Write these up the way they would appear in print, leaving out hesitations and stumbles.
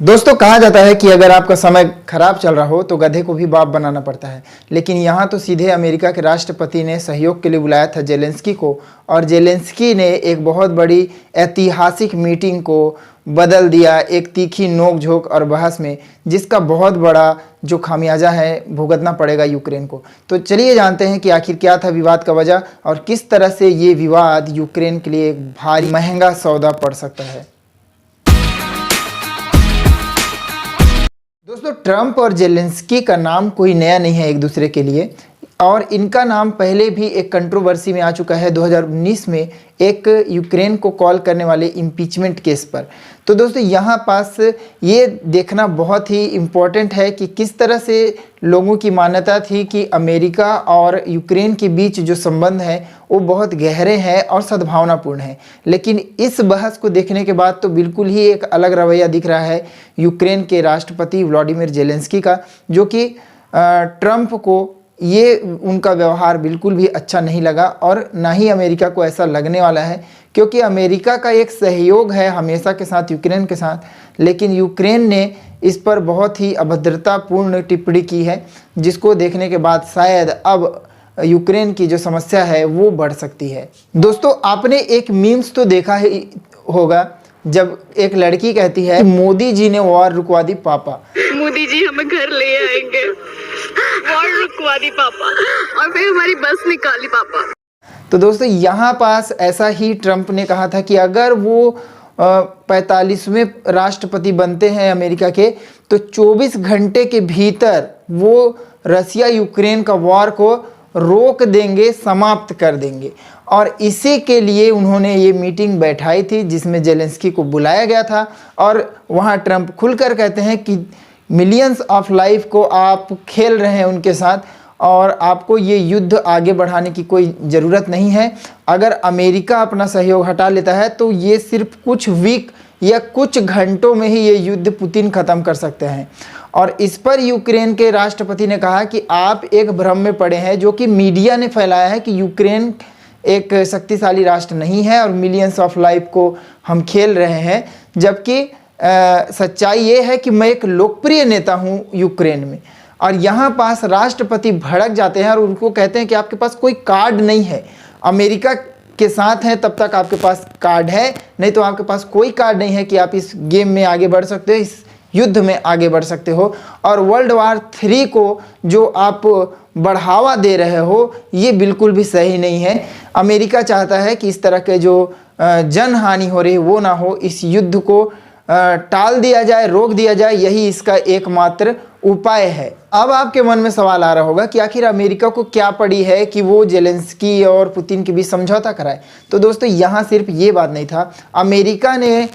दोस्तों कहा जाता है कि अगर आपका समय खराब चल रहा हो तो गधे को भी बाप बनाना पड़ता है। लेकिन यहाँ तो सीधे अमेरिका के राष्ट्रपति ने सहयोग के लिए बुलाया था जेलेंस्की को, और जेलेंस्की ने एक बहुत बड़ी ऐतिहासिक मीटिंग को बदल दिया एक तीखी नोक-झोंक और बहस में, जिसका बहुत बड़ा जो खामियाजा है भुगतना पड़ेगा यूक्रेन को। तो चलिए जानते हैं कि आखिर क्या था विवाद का वजह और किस तरह से ये विवाद यूक्रेन के लिए एक भारी महंगा सौदा पड़ सकता है। दोस्तों ट्रंप और जेलेंस्की का नाम कोई नया नहीं है एक दूसरे के लिए, और इनका नाम पहले भी एक कंट्रोवर्सी में आ चुका है 2019 में एक यूक्रेन को कॉल करने वाले इम्पीचमेंट केस पर। तो दोस्तों यहाँ पास ये देखना बहुत ही इम्पोर्टेंट है कि किस तरह से लोगों की मान्यता थी कि अमेरिका और यूक्रेन के बीच जो संबंध है वो बहुत गहरे हैं और सद्भावनापूर्ण हैं। लेकिन इस बहस को देखने के बाद तो बिल्कुल ही एक अलग रवैया दिख रहा है यूक्रेन के राष्ट्रपति व्लादिमीर जेलेंस्की का, जो कि ट्रंप को ये उनका व्यवहार बिल्कुल भी अच्छा नहीं लगा और ना ही अमेरिका को ऐसा लगने वाला है, क्योंकि अमेरिका का एक सहयोग है हमेशा के साथ यूक्रेन के साथ, लेकिन यूक्रेन ने इस पर बहुत ही अभद्रतापूर्ण टिप्पणी की है, जिसको देखने के बाद शायद अब यूक्रेन की जो समस्या है वो बढ़ सकती है। दोस्तों आपने एक मीम्स तो देखा ही होगा जब एक लड़की कहती है मोदी जी ने वॉर रुकवा दी पापा, मोदी जी हमें घर ले आएंगे, वॉर रुकवा दी पापा, और फिर हमारी बस निकाली पापा। तो दोस्तों यहाँ पास ऐसा ही ट्रंप ने कहा था कि अगर वो 45वें राष्ट्रपति बनते हैं अमेरिका के तो 24 घंटे के भीतर वो रसिया यूक्रेन का वॉर को रोक देंगे, समाप्त कर देंगे। और इसी के लिए उन्होंने ये मीटिंग बैठाई थी जिसमें जेलेंस्की को बुलाया गया था, और वहाँ ट्रंप खुलकर कहते हैं कि मिलियंस ऑफ लाइफ को आप खेल रहे हैं उनके साथ और आपको ये युद्ध आगे बढ़ाने की कोई ज़रूरत नहीं है। अगर अमेरिका अपना सहयोग हटा लेता है तो ये सिर्फ कुछ वीक या कुछ घंटों में ही ये युद्ध पुतिन ख़त्म कर सकते हैं। और इस पर यूक्रेन के राष्ट्रपति ने कहा कि आप एक भ्रम में पड़े हैं जो कि मीडिया ने फैलाया है कि यूक्रेन एक शक्तिशाली राष्ट्र नहीं है और मिलियंस ऑफ लाइफ को हम खेल रहे हैं, जबकि सच्चाई ये है कि मैं एक लोकप्रिय नेता हूं यूक्रेन में। और यहाँ पास राष्ट्रपति भड़क जाते हैं और उनको कहते हैं कि आपके पास कोई कार्ड नहीं है, अमेरिका के साथ हैं तब तक आपके पास कार्ड है, नहीं तो आपके पास कोई कार्ड नहीं है कि आप इस गेम में आगे बढ़ सकते हो, इस युद्ध में आगे बढ़ सकते हो। और वर्ल्ड वार 3 को जो आप बढ़ावा दे रहे हो ये बिल्कुल भी सही नहीं है। अमेरिका चाहता है कि इस तरह के जो जन हानि हो रही है वो ना हो, इस युद्ध को टाल दिया जाए, रोक दिया जाए, यही इसका एकमात्र उपाय है। अब आपके मन में सवाल आ रहा होगा कि आखिर अमेरिका को क्या पड़ी है कि वो जेलेंस्की और पुतिन के बीच समझौता कराए। तो दोस्तों यहाँ सिर्फ ये बात नहीं था, अमेरिका ने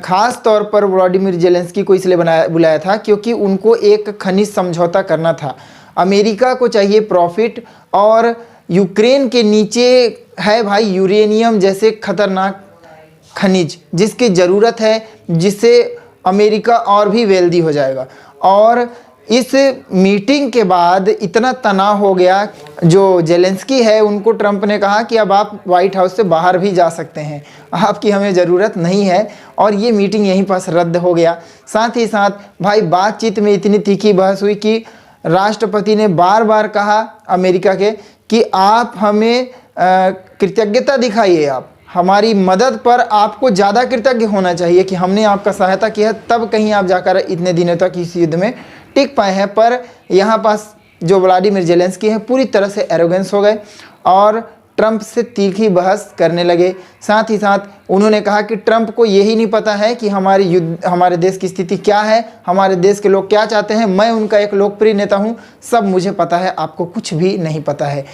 खास तौर पर व्लादिमीर जेलेंस्की को इसलिए बुलाया था क्योंकि उनको एक खनिज समझौता करना था। अमेरिका को चाहिए प्रॉफिट, और यूक्रेन के नीचे है भाई यूरेनियम जैसे खतरनाक खनिज जिसकी ज़रूरत है, जिससे अमेरिका और भी वेल्दी हो जाएगा। और इस मीटिंग के बाद इतना तनाव हो गया, जो जेलेंस्की है उनको ट्रंप ने कहा कि अब आप वाइट हाउस से बाहर भी जा सकते हैं, आपकी हमें ज़रूरत नहीं है, और ये मीटिंग यहीं पास रद्द हो गया। साथ ही साथ भाई बातचीत में इतनी तीखी बहस हुई कि राष्ट्रपति ने बार बार कहा अमेरिका के कि आप हमें कृतज्ञता दिखाइए, आप हमारी मदद पर आपको ज़्यादा कृतज्ञ होना चाहिए कि हमने आपका सहायता किया, तब कहीं आप जाकर इतने दिनों तक इस युद्ध में टिक पाए हैं। पर यहाँ पास जो व्लादिमीर जेलेंस्की हैं पूरी तरह से एरोगेंस हो गए और ट्रंप से तीखी बहस करने लगे। साथ ही साथ उन्होंने कहा कि ट्रंप को यही नहीं पता है कि हमारे देश की स्थिति क्या है, हमारे देश के लोग क्या चाहते हैं, मैं उनका एक लोकप्रिय नेता हूँ, सब मुझे पता है, आपको कुछ भी नहीं पता है।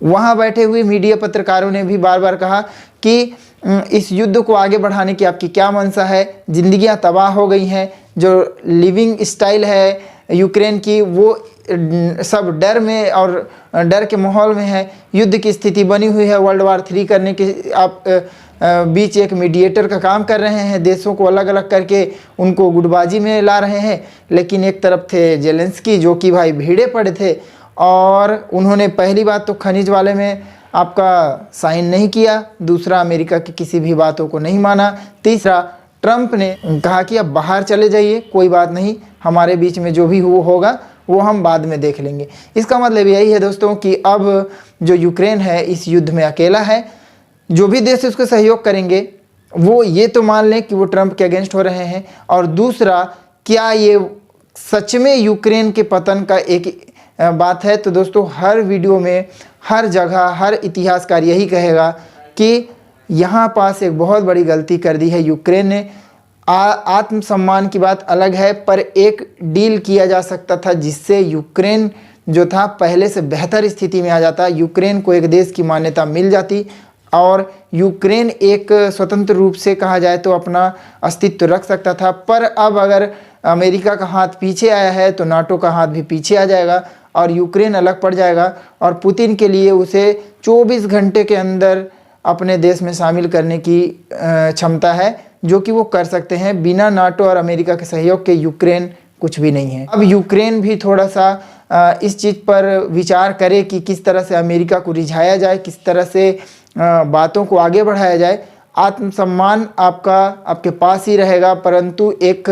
वहाँ बैठे हुए मीडिया पत्रकारों ने भी बार बार कहा कि इस युद्ध को आगे बढ़ाने की आपकी क्या मंशा है, ज़िंदगियाँ तबाह हो गई हैं, जो लिविंग स्टाइल है यूक्रेन की वो सब डर में और डर के माहौल में है, युद्ध की स्थिति बनी हुई है, वर्ल्ड वार 3 करने के आप बीच एक मीडिएटर का काम कर रहे हैं, देशों को अलग अलग करके उनको गुटबाजी में ला रहे हैं। लेकिन एक तरफ थे जेलेंस्की जो कि भाई भीड़े पड़े थे, और उन्होंने पहली बात तो खनिज वाले में आपका साइन नहीं किया, दूसरा अमेरिका की किसी भी बातों को नहीं माना, तीसरा ट्रंप ने कहा कि अब बाहर चले जाइए, कोई बात नहीं, हमारे बीच में जो भी होगा वो हम बाद में देख लेंगे। इसका मतलब यही है दोस्तों कि अब जो यूक्रेन है इस युद्ध में अकेला है। जो भी देश उसको सहयोग करेंगे वो ये तो मान लें कि वो ट्रंप के अगेंस्ट हो रहे हैं, और दूसरा, क्या ये सच में यूक्रेन के पतन का एक बात है? तो दोस्तों हर वीडियो में, हर जगह, हर इतिहासकार यही कहेगा कि यहाँ पास एक बहुत बड़ी गलती कर दी है यूक्रेन ने। आत्मसम्मान की बात अलग है, पर एक डील किया जा सकता था जिससे यूक्रेन जो था पहले से बेहतर स्थिति में आ जाता, यूक्रेन को एक देश की मान्यता मिल जाती और यूक्रेन एक स्वतंत्र रूप से कहा जाए तो अपना अस्तित्व रख सकता था। पर अब अगर अमेरिका का हाथ पीछे आया है तो नाटो का हाथ भी पीछे आ जाएगा और यूक्रेन अलग पड़ जाएगा, और पुतिन के लिए उसे 24 घंटे के अंदर अपने देश में शामिल करने की क्षमता है, जो कि वो कर सकते हैं। बिना नाटो और अमेरिका के सहयोग के यूक्रेन कुछ भी नहीं है। अब यूक्रेन भी थोड़ा सा इस चीज़ पर विचार करे कि किस तरह से अमेरिका को रिझाया जाए, किस तरह से बातों को आगे बढ़ाया जाए। आत्मसम्मान आपके पास ही रहेगा, परंतु एक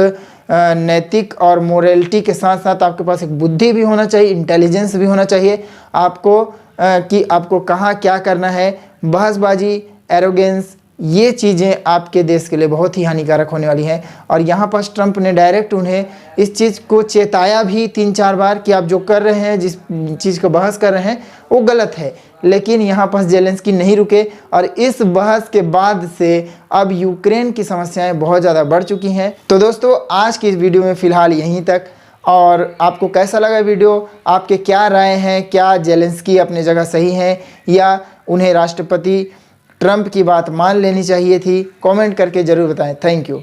नैतिक और मोरालिटी के साथ साथ आपके पास एक बुद्धि भी होना चाहिए, इंटेलिजेंस भी होना चाहिए आपको कि आपको कहाँ क्या करना है। बहसबाजी, एरोगेंस, ये चीज़ें आपके देश के लिए बहुत ही हानिकारक होने वाली हैं। और यहाँ पर ट्रंप ने डायरेक्ट उन्हें इस चीज़ को चेताया भी 3-4 बार कि आप जो कर रहे हैं, जिस चीज़ को बहस कर रहे हैं वो गलत है। लेकिन यहाँ पर जेलेंस्की नहीं रुके और इस बहस के बाद से अब यूक्रेन की समस्याएं बहुत ज़्यादा बढ़ चुकी हैं। तो दोस्तों आज की इस वीडियो में फ़िलहाल यहीं तक। और आपको कैसा लगा वीडियो, आपके क्या राय हैं? क्या जेलेंस्की अपने जगह सही हैं या उन्हें राष्ट्रपति ट्रंप की बात मान लेनी चाहिए थी? कमेंट करके ज़रूर बताएं। Thank you.